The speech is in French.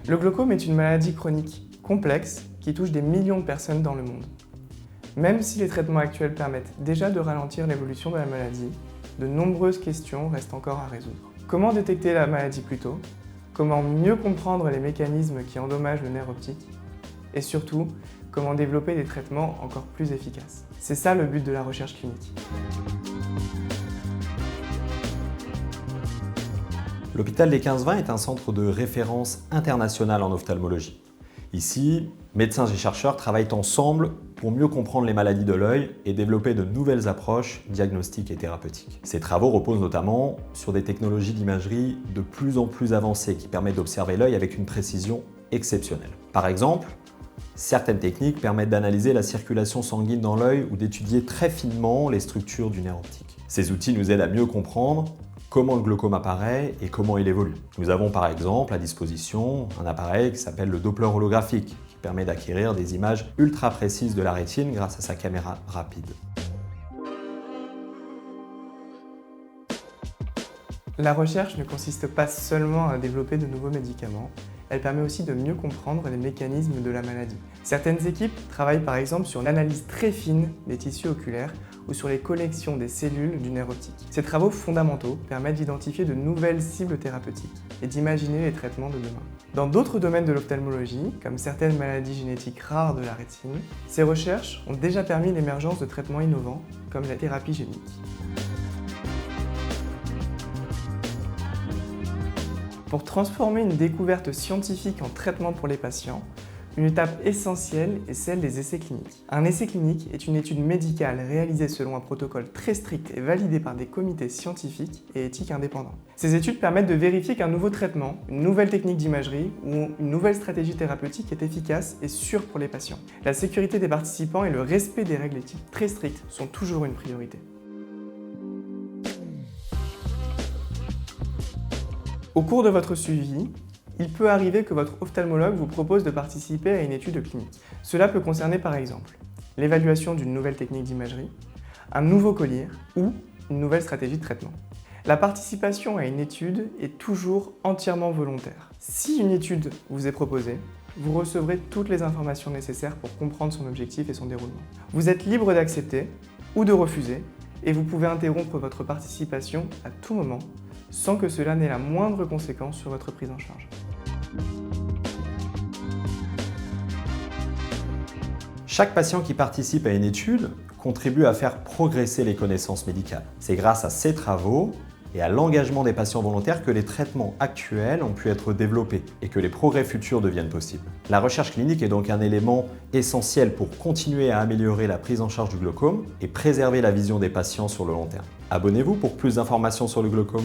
Le glaucome est une maladie chronique complexe qui touche des millions de personnes dans le monde. Même si les traitements actuels permettent déjà de ralentir l'évolution de la maladie, de nombreuses questions restent encore à résoudre. Comment détecter la maladie plus tôt? Comment mieux comprendre les mécanismes qui endommagent le nerf optique? Et surtout, comment développer des traitements encore plus efficaces? C'est ça le but de la recherche clinique. L'hôpital des 15-20 est un centre de référence international en ophtalmologie. Ici, médecins et chercheurs travaillent ensemble pour mieux comprendre les maladies de l'œil et développer de nouvelles approches diagnostiques et thérapeutiques. Ces travaux reposent notamment sur des technologies d'imagerie de plus en plus avancées qui permettent d'observer l'œil avec une précision exceptionnelle. Par exemple, certaines techniques permettent d'analyser la circulation sanguine dans l'œil ou d'étudier très finement les structures du nerf optique. Ces outils nous aident à mieux comprendre comment le glaucome apparaît et comment il évolue. Nous avons par exemple à disposition un appareil qui s'appelle le Doppler holographique, qui permet d'acquérir des images ultra précises de la rétine grâce à sa caméra rapide. La recherche ne consiste pas seulement à développer de nouveaux médicaments, elle permet aussi de mieux comprendre les mécanismes de la maladie. Certaines équipes travaillent par exemple sur l'analyse très fine des tissus oculaires ou sur les connexions des cellules du nerf optique. Ces travaux fondamentaux permettent d'identifier de nouvelles cibles thérapeutiques et d'imaginer les traitements de demain. Dans d'autres domaines de l'ophtalmologie, comme certaines maladies génétiques rares de la rétine, ces recherches ont déjà permis l'émergence de traitements innovants comme la thérapie génique. Pour transformer une découverte scientifique en traitement pour les patients, une étape essentielle est celle des essais cliniques. Un essai clinique est une étude médicale réalisée selon un protocole très strict et validé par des comités scientifiques et éthiques indépendants. Ces études permettent de vérifier qu'un nouveau traitement, une nouvelle technique d'imagerie ou une nouvelle stratégie thérapeutique est efficace et sûre pour les patients. La sécurité des participants et le respect des règles éthiques très strictes sont toujours une priorité. Au cours de votre suivi, il peut arriver que votre ophtalmologue vous propose de participer à une étude clinique. Cela peut concerner par exemple l'évaluation d'une nouvelle technique d'imagerie, un nouveau collier ou une nouvelle stratégie de traitement. La participation à une étude est toujours entièrement volontaire. Si une étude vous est proposée, vous recevrez toutes les informations nécessaires pour comprendre son objectif et son déroulement. Vous êtes libre d'accepter ou de refuser et vous pouvez interrompre votre participation à tout moment sans que cela n'ait la moindre conséquence sur votre prise en charge. Chaque patient qui participe à une étude contribue à faire progresser les connaissances médicales. C'est grâce à ces travaux et à l'engagement des patients volontaires que les traitements actuels ont pu être développés et que les progrès futurs deviennent possibles. La recherche clinique est donc un élément essentiel pour continuer à améliorer la prise en charge du glaucome et préserver la vision des patients sur le long terme. Abonnez-vous pour plus d'informations sur le glaucome.